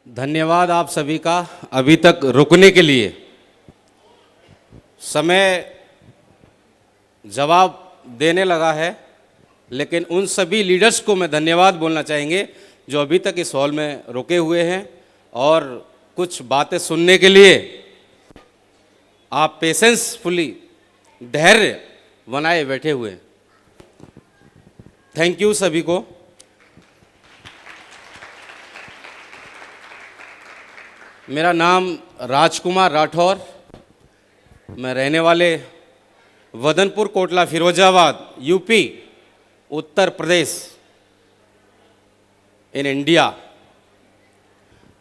धन्यवाद आप सभी का अभी तक रुकने के लिए। समय जवाब देने लगा है, लेकिन उन सभी लीडर्स को मैं धन्यवाद बोलना चाहेंगे जो अभी तक इस हॉल में रुके हुए हैं और कुछ बातें सुनने के लिए आप पेशेंसफुली धैर्य बनाए बैठे हुए हैं। थैंक यू सभी को। मेरा नाम राजकुमार राठौर, मैं रहने वाले Vadanpur Kotla Firozabad UP Uttar Pradesh in India,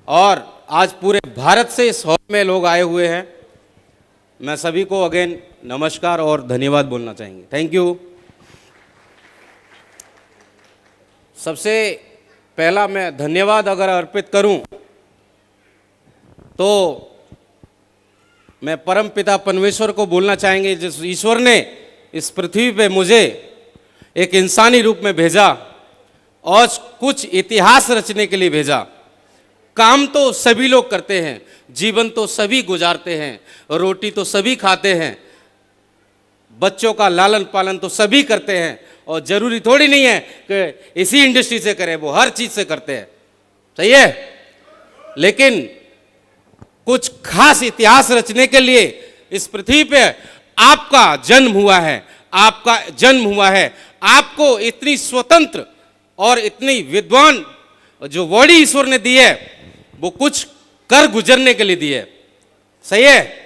और आज पूरे भारत से इस हॉल में लोग आए हुए हैं। मैं सभी को अगेन नमस्कार और धन्यवाद बोलना चाहेंगे। Thank you. सबसे पहला मैं धन्यवाद अगर अर्पित करूं तो मैं परम पिता परमेश्वर को बोलना चाहेंगे, जिस ईश्वर ने इस पृथ्वी पे मुझे एक इंसानी रूप में भेजा और कुछ इतिहास रचने के लिए भेजा। काम तो सभी लोग करते हैं, जीवन तो सभी गुजारते हैं, रोटी तो सभी खाते हैं, बच्चों का लालन पालन तो सभी करते हैं, और जरूरी थोड़ी नहीं है कि इसी इंडस्ट्री से करें, वो हर चीज से करते हैं। सही है, लेकिन कुछ खास इतिहास रचने के लिए इस पृथ्वी पे आपका जन्म हुआ है, आपका जन्म हुआ है। आपको इतनी स्वतंत्र और इतनी विद्वान जो बॉडी ईश्वर ने दी है, वो कुछ कर गुजरने के लिए दी है। सही है,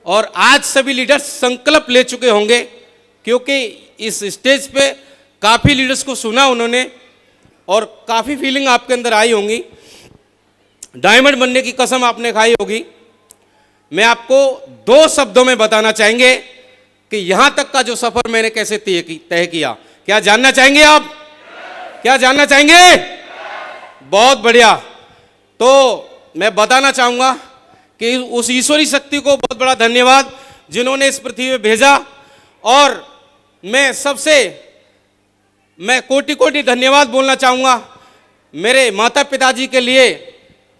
और आज सभी लीडर्स संकल्प ले चुके होंगे, क्योंकि इस स्टेज पे काफी लीडर्स को सुना उन्होंने और काफी फीलिंग आपके अंदर आई होंगी, डायमंड बनने की कसम आपने खाई होगी। मैं आपको दो शब्दों में बताना चाहेंगे कि यहां तक का जो सफर मैंने कैसे तय किया। क्या जानना चाहेंगे आप? क्या जानना चाहेंगे? बहुत बढ़िया। तो मैं बताना चाहूंगा कि उस ईश्वरी शक्ति को बहुत बड़ा धन्यवाद जिन्होंने इस पृथ्वी पे भेजा, और मैं कोटि कोटि धन्यवाद बोलना चाहूंगा मेरे माता पिताजी के लिए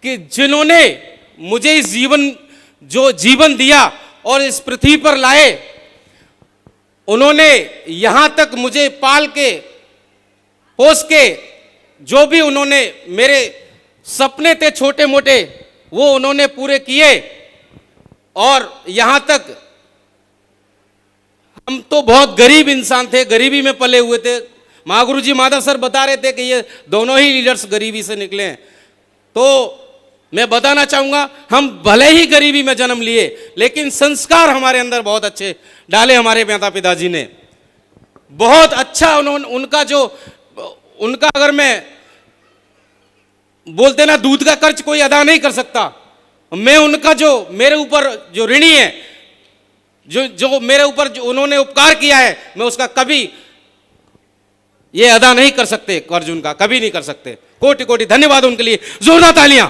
कि जिन्होंने मुझे इस जीवन दिया और इस पृथ्वी पर लाए। उन्होंने यहां तक मुझे पाल के पोस के, जो भी उन्होंने मेरे सपने थे छोटे मोटे, वो उन्होंने पूरे किए। और यहां तक हम तो बहुत गरीब इंसान थे, गरीबी में पले हुए थे। महागुरु जी माधव सर बता रहे थे कि ये दोनों ही लीडर्स गरीबी से निकले हैं। तो मैं बताना चाहूंगा, हम भले ही गरीबी में जन्म लिए, लेकिन संस्कार हमारे अंदर बहुत अच्छे डाले हमारे माता पिताजी ने। बहुत अच्छा उनका अगर मैं बोलते ना, दूध का कर्ज कोई अदा नहीं कर सकता। मैं उनका जो मेरे ऊपर जो ऋणी है, जो मेरे ऊपर जो उन्होंने उपकार किया है, मैं उसका कभी ये अदा नहीं कर सकते, कर्ज उनका कभी नहीं कर सकते। कोटि कोटि धन्यवाद उनके लिए, जोरदार तालियां।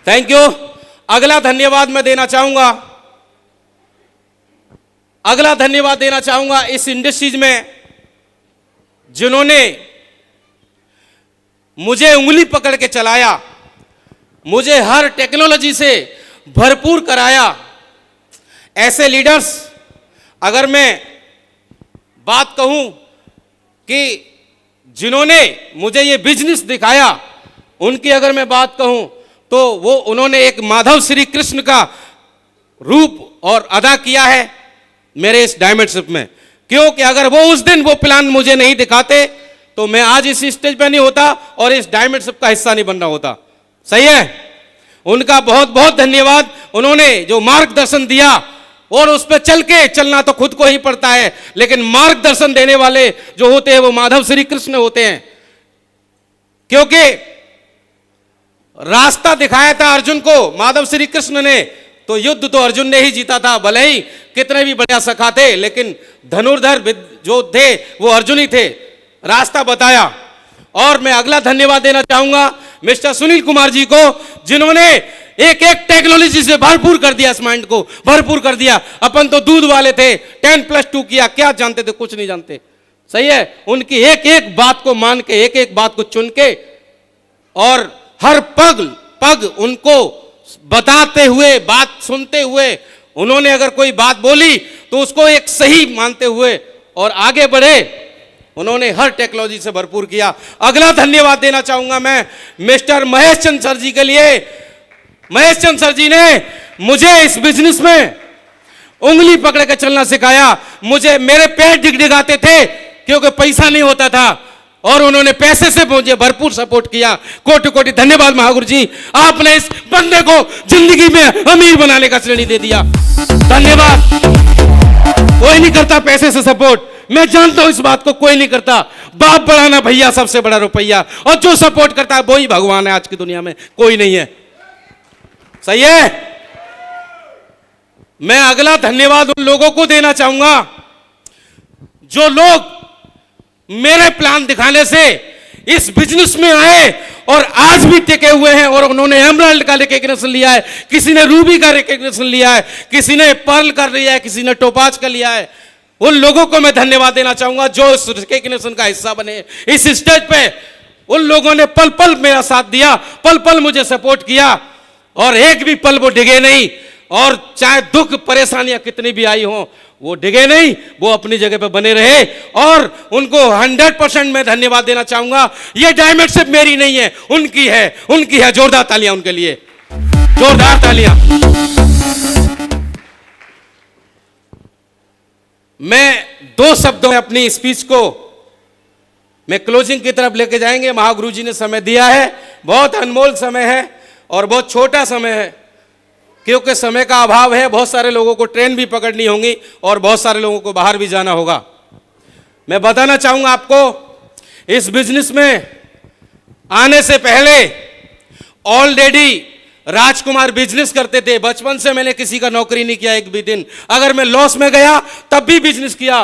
Thank you. अगला धन्यवाद मैं देना चाहूंगा इस इंडस्ट्रीज में जिन्होंने मुझे उंगली पकड़ के चलाया, मुझे हर टेक्नोलॉजी से भरपूर कराया। ऐसे लीडर्स, अगर मैं बात कहूं कि जिन्होंने मुझे ये बिजनेस दिखाया, उनकी अगर मैं बात कहूं तो उन्होंने एक माधव श्री कृष्ण का रूप और अदा किया है मेरे इस डायमंडशिप में। क्योंकि अगर वो उस दिन वो प्लान मुझे नहीं दिखाते तो मैं आज इस स्टेज पे नहीं होता और इस डायमंडशिप का हिस्सा नहीं बनना होता। सही है, उनका बहुत बहुत धन्यवाद। उन्होंने जो मार्गदर्शन दिया, और उस पर चलना तो खुद को ही पड़ता है, लेकिन मार्गदर्शन देने वाले जो होते हैं वो माधव श्री कृष्ण होते हैं। क्योंकि रास्ता दिखाया था अर्जुन को माधव श्री कृष्ण ने, तो युद्ध तो अर्जुन ने ही जीता था। भले ही कितने भी बढ़िया सखा थे, लेकिन धनुर्धर जो थे वो अर्जुन ही थे। रास्ता बताया। और मैं अगला धन्यवाद देना चाहूंगा मिस्टर सुनील कुमार जी को, जिन्होंने एक एक टेक्नोलॉजी से भरपूर कर दिया, इस माइंड को भरपूर कर दिया। अपन तो दूध वाले थे, 10+2 किया, क्या जानते थे? कुछ नहीं जानते। सही है, उनकी एक एक बात को मान के, एक एक बात को चुन के, और हर पग पग उनको बताते हुए, बात सुनते हुए, उन्होंने अगर कोई बात बोली तो उसको एक सही मानते हुए और आगे बढ़े। उन्होंने हर टेक्नोलॉजी से भरपूर किया। अगला धन्यवाद देना चाहूंगा मैं मिस्टर महेश चंद सर जी के लिए। महेश चंद सर जी ने मुझे इस बिजनेस में उंगली पकड़ के चलना सिखाया। मुझे मेरे पैर डिगडिगाते थे क्योंकि पैसा नहीं होता था, और उन्होंने पैसे से मुझे भरपूर सपोर्ट किया। कोटि कोटि धन्यवाद महागुरु जी, आपने इस बंदे को जिंदगी में अमीर बनाने का श्रेणी दे दिया। धन्यवाद। कोई नहीं करता पैसे से सपोर्ट, मैं जानता हूं इस बात को, कोई नहीं करता। बाप बड़ा ना भैया, सबसे बड़ा रुपया, और जो सपोर्ट करता है वही भगवान है आज की दुनिया में, कोई नहीं है। सही है। मैं अगला धन्यवाद उन लोगों को देना चाहूंगा जो लोग मेरे प्लान दिखाने से इस बिजनेस में आए और आज भी टिके हुए हैं, और उन्होंने एमराल्ड का रिकॉग्निशन लिया है, किसी ने रूबी का रिकॉग्निशन लिया है, किसी ने पर्ल का लिया है, किसी ने टोपाज का लिया है। उन लोगों को मैं धन्यवाद देना चाहूंगा जो इस रिकॉग्निशन का हिस्सा बने। इस स्टेज पे उन लोगों ने पल पल मेरा साथ दिया, पल पल मुझे सपोर्ट किया, और एक भी पल वो डिगे नहीं, और चाहे दुख परेशानियां कितनी भी आई हो वो डिगे नहीं, वो अपनी जगह पे बने रहे, और उनको 100% मैं धन्यवाद देना चाहूंगा। ये डायमंड सिर्फ मेरी नहीं है, उनकी है, उनकी है। जोरदार तालियां उनके लिए, जोरदार तालियां। मैं 2 शब्दों में अपनी स्पीच को मैं क्लोजिंग की तरफ लेके जाएंगे। महागुरु जी ने समय दिया है, बहुत अनमोल समय है और बहुत छोटा समय है, क्योंकि समय का अभाव है। बहुत सारे लोगों को ट्रेन भी पकड़नी होगी और बहुत सारे लोगों को बाहर भी जाना होगा। मैं बताना चाहूंगा आपको, इस बिजनेस में आने से पहले ऑलरेडी राजकुमार बिजनेस करते थे। बचपन से मैंने किसी का नौकरी नहीं किया एक भी दिन। अगर मैं लॉस में गया तब भी बिजनेस किया,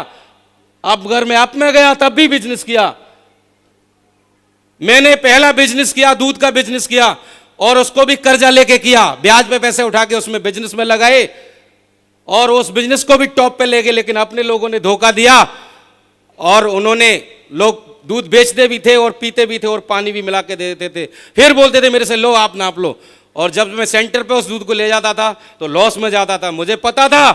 अब अगर मैं अप में गया तब भी बिजनेस किया। मैंने पहला बिजनेस किया, दूध का बिजनेस किया, और उसको भी कर्जा लेके किया, ब्याज पे पैसे उठा के उसमें बिजनेस में लगाए, और उस बिजनेस को भी टॉप पे ले गए। लेकिन अपने लोगों ने धोखा दिया, और उन्होंने, लोग दूध बेचते भी थे और पीते भी थे और पानी भी मिला के दे देते थे, फिर बोलते थे मेरे से लो आप नाप लो। और जब मैं सेंटर पे उस दूध को ले जाता था तो लॉस में जाता था। मुझे पता था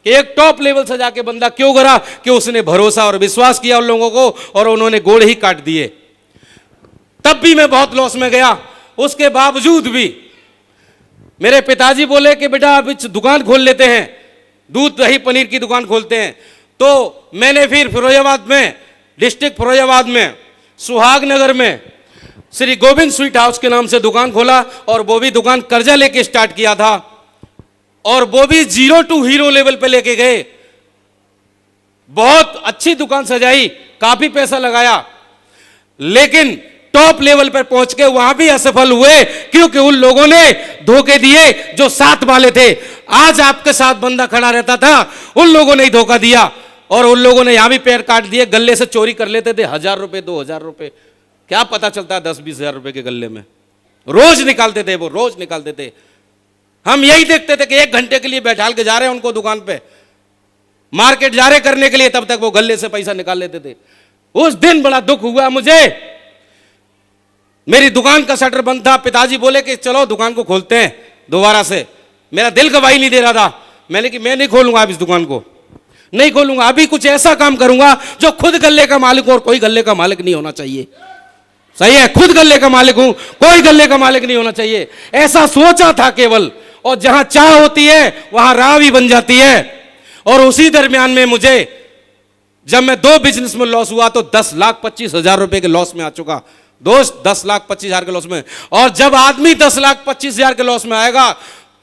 कि एक टॉप लेवल से जाके बंदा क्यों करा, कि उसने भरोसा और विश्वास किया उन लोगों को, और उन्होंने गोड़ ही काट दिए। तब भी मैं बहुत लॉस में गया। उसके बावजूद भी मेरे पिताजी बोले कि बेटा अब दुकान खोल लेते हैं, दूध दही पनीर की दुकान खोलते हैं। तो मैंने फिर फिरोजाबाद में, डिस्ट्रिक्ट फिरोजाबाद में, सुहागनगर में श्री गोविंद स्वीट हाउस के नाम से दुकान खोला, और वो भी दुकान कर्जा लेके स्टार्ट किया था, और वो भी 0 to हीरो लेवल पे लेके गए। बहुत अच्छी दुकान सजाई, काफी पैसा लगाया, लेकिन टॉप लेवल पर पहुंच के वहां भी असफल हुए, क्योंकि उन लोगों ने धोखे दिए जो साथ वाले थे। आज आपके साथ बंदा खड़ा रहता था, उन लोगों ने ही धोखा दिया, और उन लोगों ने यहां भी पैर काट दिए। गले से चोरी कर लेते थे 1000 रुपए 2000 रुपए, क्या पता चलता है 10-20 हजार रुपए के गले में रोज निकालते थे, वो रोज निकालते थे। हम यही देखते थे कि 1 घंटे के लिए बैठाल के जा रहे हैं उनको दुकान पे, मार्केट जा रहे करने के लिए, तब तक वो गले से पैसा निकाल लेते थे। उस दिन बड़ा दुख हुआ मुझे, मेरी दुकान का शटर बंद था। पिताजी बोले कि चलो दुकान को खोलते हैं दोबारा से। मेरा दिल गवाही नहीं दे रहा था। मैंने कि मैं नहीं खोलूंगा अब इस दुकान को, नहीं खोलूंगा। अभी कुछ ऐसा काम करूंगा जो खुद गल्ले का मालिक हो, और कोई गल्ले का मालिक नहीं होना चाहिए। सही है, खुद गल्ले का मालिक हूं, कोई गल्ले का मालिक नहीं होना चाहिए, ऐसा सोचा था केवल। और जहां चाह होती है वहां राह भी बन जाती है। और उसी दरमियान में मुझे, जब मैं 2 बिजनेस में लॉस हुआ तो 10,25,000 रुपए के लॉस में आ चुका। दोस्त 10,25,000 के लॉस में। और जब आदमी 10,25,000 के लॉस में आएगा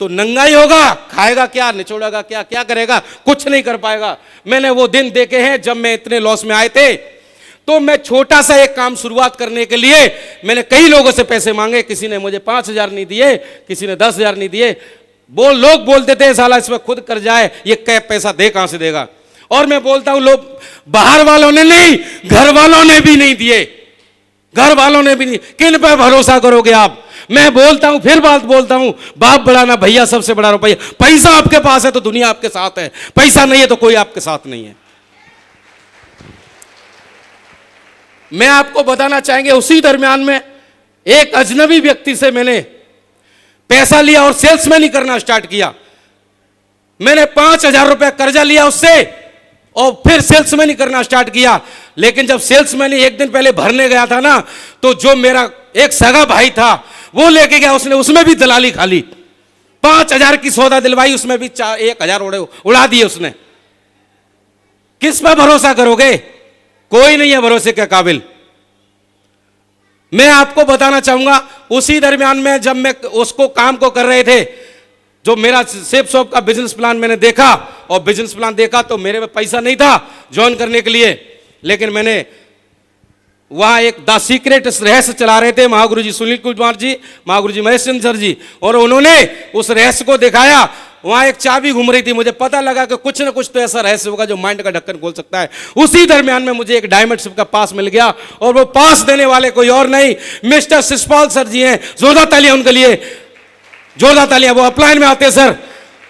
तो नंगा ही होगा, खाएगा क्या, निचोड़ेगा क्या, क्या करेगा, कुछ नहीं कर पाएगा। मैंने वो दिन देखे हैं जब मैं इतने लॉस में आए थे। तो मैं छोटा सा एक काम शुरुआत करने के लिए मैंने कई लोगों से पैसे मांगे। किसी ने मुझे 5,000 नहीं दिए, किसी ने 10,000 नहीं दिए। लोग बोलते थे साला इसमें खुद कर जाए, ये कैब पैसा दे कहां से देगा। और मैं बोलता हूं लोग, बाहर वालों ने नहीं, घर वालों ने भी नहीं दिए, घर वालों ने भी नहीं। किन पर भरोसा करोगे आप। मैं बोलता हूं, फिर बात बोलता हूं, बाप बड़ा ना भैया, सबसे बड़ा रुपया। पैसा आपके पास है तो दुनिया आपके साथ है, पैसा नहीं है तो कोई आपके साथ नहीं है। मैं आपको बताना चाहेंगे, उसी दरमियान में एक अजनबी व्यक्ति से मैंने पैसा लिया और सेल्समैन ही करना स्टार्ट किया। मैंने 5,000 रुपया कर्जा लिया उससे और फिर सेल्समैन ही करना स्टार्ट किया। लेकिन जब सेल्समैन ही एक दिन पहले भरने गया था ना, तो जो मेरा एक सगा भाई था वो लेके गया, उसने उसमें भी दलाली खा ली। 5,000 की सौदा दिलवाई, उसमें भी 1,000 उड़ा दिए उसने। किस पर भरोसा करोगे? कोई नहीं है भरोसे के काबिल। मैं आपको बताना चाहूंगा, उसी दरमियान में जब मैं उसको काम को कर रहे थे, जो मेरा सेफ शॉप का बिजनेस प्लान मैंने देखा, और बिजनेस प्लान देखा तो मेरे में पैसा नहीं था ज्वाइन करने के लिए, लेकिन मैंने वहां एक द सीक्रेट रहस्य चला रहे थे महागुरु जी सुनील कुमार जी, महागुरु जी महेश चंद्र सर जी, और उन्होंने उस रहस्य को दिखाया। वहां एक चाबी घूम रही थी, मुझे पता लगा कि कुछ ना कुछ तो ऐसा रहस्य होगा जो माइंड का ढक्कन खोल सकता है। उसी दरमियान में मुझे एक डायमंड शिप का पास मिल गया, और वो पास देने वाले कोई और नहीं, मिस्टर शिषपाल सर जी हैं। जोरदार तालियां उनके लिए, जोरदार तालियां। वो अपलाइन में आते सर,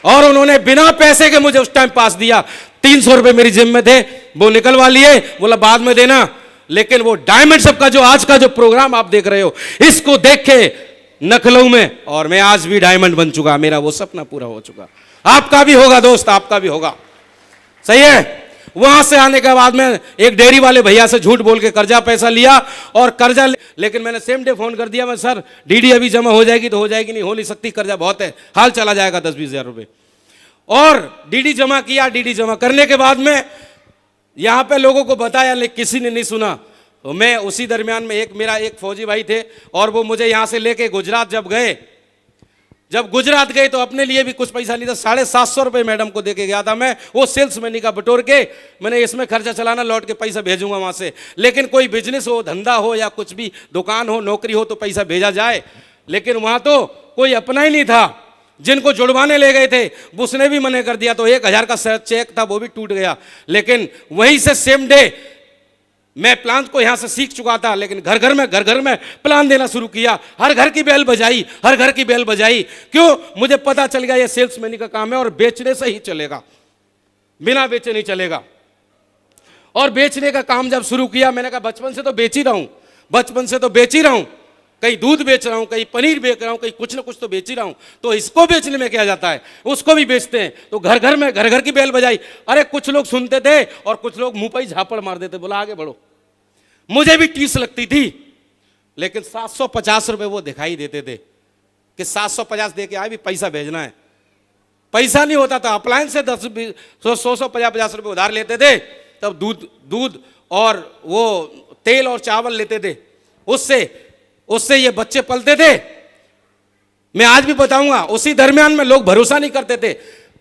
और उन्होंने बिना पैसे के मुझे उस टाइम पास दिया। 300 रुपए मेरी जिम में थे, वो निकलवा लिए, बोला बाद में देना। लेकिन वो डायमंड शिप का जो आज का जो प्रोग्राम आप देख रहे हो, इसको देख के लखनऊ में, और मैं आज भी डायमंड बन चुका, मेरा वो सपना पूरा हो चुका। आपका भी होगा दोस्त, आपका भी होगा, सही है। वहां से आने के बाद में एक डेयरी वाले भैया से झूठ बोल के कर्जा पैसा लिया, और कर्जा लेकिन मैंने सेम डे फोन कर दिया, मैं सर डीडी अभी जमा हो जाएगी तो हो जाएगी, नहीं हो नहीं सकती, कर्जा बहुत है, हाल चला जाएगा 10-20 हजार रुपए। और डीडी जमा किया। डीडी जमा करने के बाद में यहां पे लोगों को बताया, लेकिन किसी ने नहीं सुना। तो मैं उसी दरमियान में मेरा एक फौजी भाई थे, और वो मुझे यहां से लेके गुजरात जब गुजरात गए तो अपने लिए भी कुछ पैसा नहीं था, 750 रुपए मैडम को देके गया था मैं, वो सेल्समैन का बटोर के, मैंने इसमें खर्चा चलाना, लौट के पैसा भेजूंगा वहां से। लेकिन कोई बिजनेस हो, धंधा हो, या कुछ भी दुकान हो, नौकरी हो, तो पैसा भेजा जाए। लेकिन वहां तो कोई अपना ही नहीं था। जिनको जुड़वाने ले गए थे उसने भी मना कर दिया, तो 1,000 का चेक था वो भी टूट गया। लेकिन वहीं से सेम डे मैं प्लान को यहां से सीख चुका था, लेकिन घर घर में प्लान देना शुरू किया। हर घर की बेल बजाई, हर घर की बेल बजाई। क्यों? मुझे पता चल गया ये सेल्समैन का काम है, और बेचने से ही चलेगा, बिना बेचे नहीं चलेगा। और बेचने का काम जब शुरू किया, मैंने कहा बचपन से तो बेच ही रहा हूं, बचपन से तो बेच ही रहा हूं, कहीं दूध बेच रहा हूं, कहीं पनीर बेच रहा हूं, कहीं कुछ ना कुछ तो बेच ही रहा हूं। तो इसको बेचने में क्या जाता है, उसको भी बेचते हैं। तो घर घर की बेल बजाई। अरे कुछ लोग सुनते थे और कुछ लोग मुंह पर ही झापड़ मार देते, बोला आगे बढ़ो। मुझे भी टीस लगती थी, लेकिन 750 रुपए वो दिखाई देते थे कि 750 दे के आए भी पैसा भेजना है। पैसा नहीं होता था, अप्लायंस से 100-150 रुपए उधार लेते थे। तब दूध और वो तेल और चावल लेते थे, उससे ये बच्चे पलते थे। मैं आज भी बताऊंगा, उसी दरमियान में लोग भरोसा नहीं करते थे।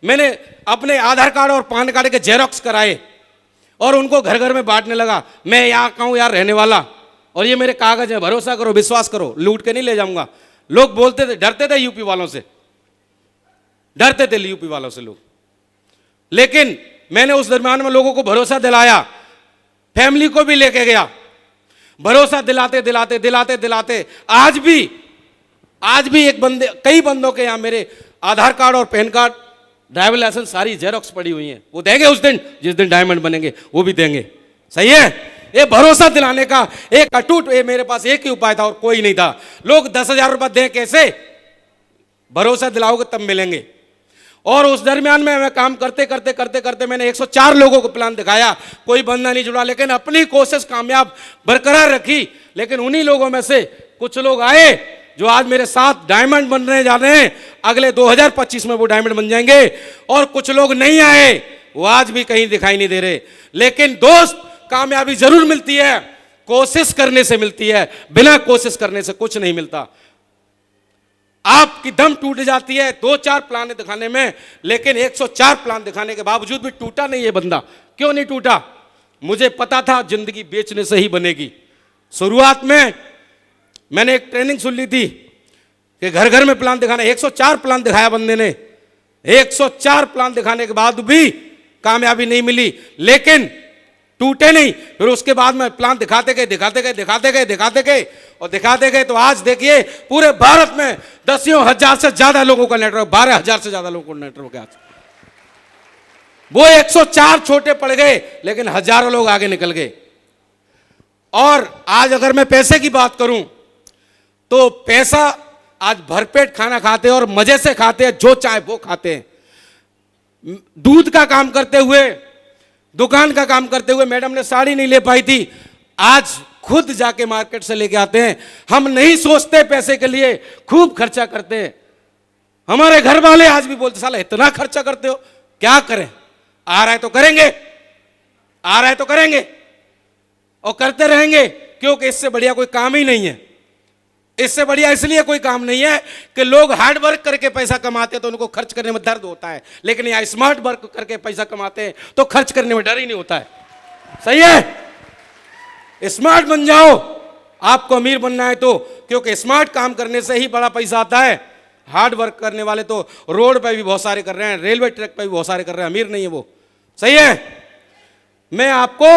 मैंने अपने आधार कार्ड और पैन कार्ड के जेरॉक्स कराए और उनको घर घर में बांटने लगा। मैं यहाँ का हूँ यार रहने वाला, और ये मेरे कागज है, भरोसा करो, विश्वास करो, लूट के नहीं ले जाऊंगा। लोग बोलते थे, डरते थे यूपी वालों से, डरते थे यूपी वालों से लोग। लेकिन मैंने उस दरमियान में लोगों को भरोसा दिलाया, फैमिली को भी लेके गया। भरोसा दिलाते दिलाते दिलाते दिलाते आज भी कई बंदों के यहाँ मेरे आधार कार्ड और पैन कार्ड, ड्राइवर लाइसेंस, सारी जेरॉक्स पड़ी हुई हैं। वो देंगे उस दिन, जिस दिन डायमंड बनेंगे, वो भी देंगे। सही है। ये भरोसा दिलाने का एक अटूट, ये मेरे पास एक ही उपाय था और कोई नहीं था। लोग 10,000 रुपए दें कैसे? भरोसा दिलाओगे तब मिलेंगे। और उस दरमियान में मैं काम करते करते करते करते मैंने 104 लोगों को प्लान दिखाया, कोई बंदा नहीं जुड़ा, लेकिन अपनी कोशिश कामयाब बरकरार रखी। लेकिन उन्हीं लोगों में से कुछ लोग आए जो आज मेरे साथ डायमंड बनने जा रहे हैं। अगले 2025 में वो डायमंड बन जाएंगे। और कुछ लोग नहीं आए, वो आज भी कहीं दिखाई नहीं दे रहे। लेकिन दोस्त, कामयाबी जरूर मिलती है, कोशिश करने से मिलती है, बिना कोशिश करने से कुछ नहीं मिलता। आपकी दम टूट जाती है 2-4 प्लान दिखाने में, लेकिन 104 प्लान दिखाने के बावजूद भी टूटा नहीं ये बंदा। क्यों नहीं टूटा? मुझे पता था जिंदगी बेचने से ही बनेगी। शुरुआत में मैंने एक ट्रेनिंग सुन ली थी कि घर घर में प्लान दिखाना। 104 प्लान दिखाया बंदे ने, 104 प्लान दिखाने के बाद भी कामयाबी नहीं मिली, लेकिन टूटे नहीं। फिर उसके बाद में प्लान दिखाते गए और दिखाते गए तो आज देखिए पूरे भारत में 10,000 से ज्यादा लोगों का नेटवर्क, 12,000 से ज्यादा लोगों का नेटवर्क है आज। वो 104 छोटे पड़ गए, लेकिन हजारों लोग आगे निकल गए। और आज अगर मैं पैसे की बात करूं तो पैसा आज भरपेट खाना खाते हैं और मजे से खाते हैं, जो चाहे वो खाते हैं। दूध का काम करते हुए, दुकान का काम करते हुए, मैडम ने साड़ी नहीं ले पाई थी, आज खुद जाके मार्केट से लेके आते हैं। हम नहीं सोचते पैसे के लिए, खूब खर्चा करते हैं। हमारे घर वाले आज भी बोलते साला इतना खर्चा करते हो, क्या करें, आ रहा है तो करेंगे, आ रहा है तो करेंगे और करते रहेंगे, क्योंकि इससे बढ़िया कोई काम ही नहीं है। इससे बढ़िया इसलिए कोई काम नहीं है कि लोग हार्ड वर्क करके पैसा कमाते हैं तो उनको खर्च करने में दर्द होता है, लेकिन यहाँ स्मार्ट वर्क करके पैसा कमाते हैं तो खर्च करने में डर ही नहीं होता है। सही है, स्मार्ट बन जाओ। आपको अमीर बनना है तो, क्योंकि स्मार्ट काम करने से ही बड़ा पैसा आता है। हार्ड वर्क करने वाले तो रोड पे भी बहुत सारे कर रहे हैं, रेलवे ट्रैक पे भी बहुत सारे कर रहे हैं, अमीर नहीं है वो। सही है। मैं आपको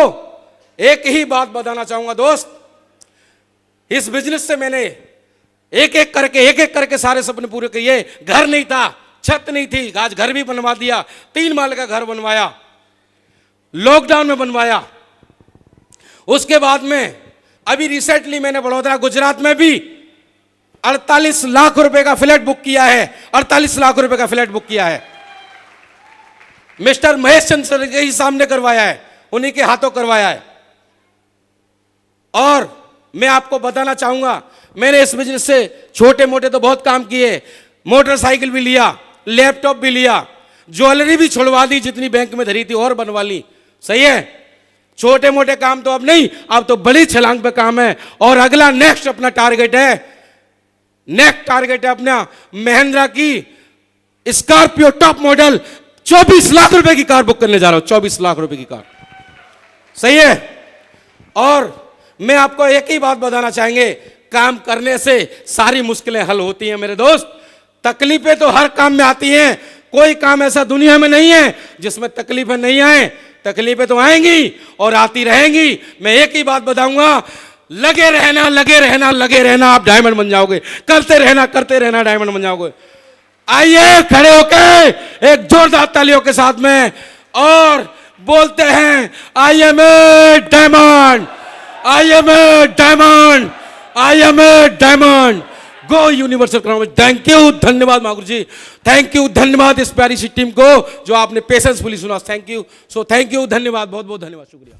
एक ही बात बताना चाहूंगा दोस्त, इस बिजनेस से मैंने एक एक करके सारे सपने पूरे किए। घर नहीं था, छत नहीं थी, आज घर भी बनवा दिया, 3 माले का घर बनवाया, लॉकडाउन में बनवाया। उसके बाद में अभी रिसेंटली मैंने बड़ौदा गुजरात में भी 48 लाख रुपए का फ्लैट बुक किया है। 48 लाख रुपए का फ्लैट बुक किया है। मिस्टर महेश चंद्र के ही सामने करवाया है, उन्हीं के हाथों करवाया है। और मैं आपको बताना चाहूंगा, मैंने इस बिजनेस से छोटे मोटे तो बहुत काम किए, मोटरसाइकिल भी लिया, लैपटॉप भी लिया, ज्वेलरी भी छुड़वा दी, जितनी बैंक में धरी थी और बनवा ली। सही है। छोटे मोटे काम तो अब नहीं, अब तो बड़ी छलांग पे काम है। और अगला नेक्स्ट अपना टारगेट है, नेक्स्ट टारगेट है अपना महिंद्रा की स्कॉर्पियो टॉप मॉडल 24 लाख रुपए की कार बुक करने जा रहा हूं। 24 लाख रुपए की कार। सही है। और मैं आपको एक ही बात बताना चाहेंगे, काम करने से सारी मुश्किलें हल होती हैं मेरे दोस्त। तकलीफें तो हर काम में आती हैं, कोई काम ऐसा दुनिया में नहीं है जिसमें तकलीफें नहीं आए। तकलीफें तो आएंगी और आती रहेंगी। मैं एक ही बात बताऊंगा, लगे रहना, लगे रहना, लगे रहना, आप डायमंड बन जाओगे। करते रहना, डायमंड बन जाओगे। आइए खड़े होके एक जोरदार तालियों के साथ में और बोलते हैं, I am a diamond, I am a diamond, I am a diamond. Go universal crown. Thank you, धन्यवाद मागुर जी, थैंक यू, धन्यवाद इस प्यारी सी टीम को जो आपने पेशेंसफुली सुना। Thank you, so thank you, धन्यवाद, बहुत बहुत धन्यवाद, शुक्रिया।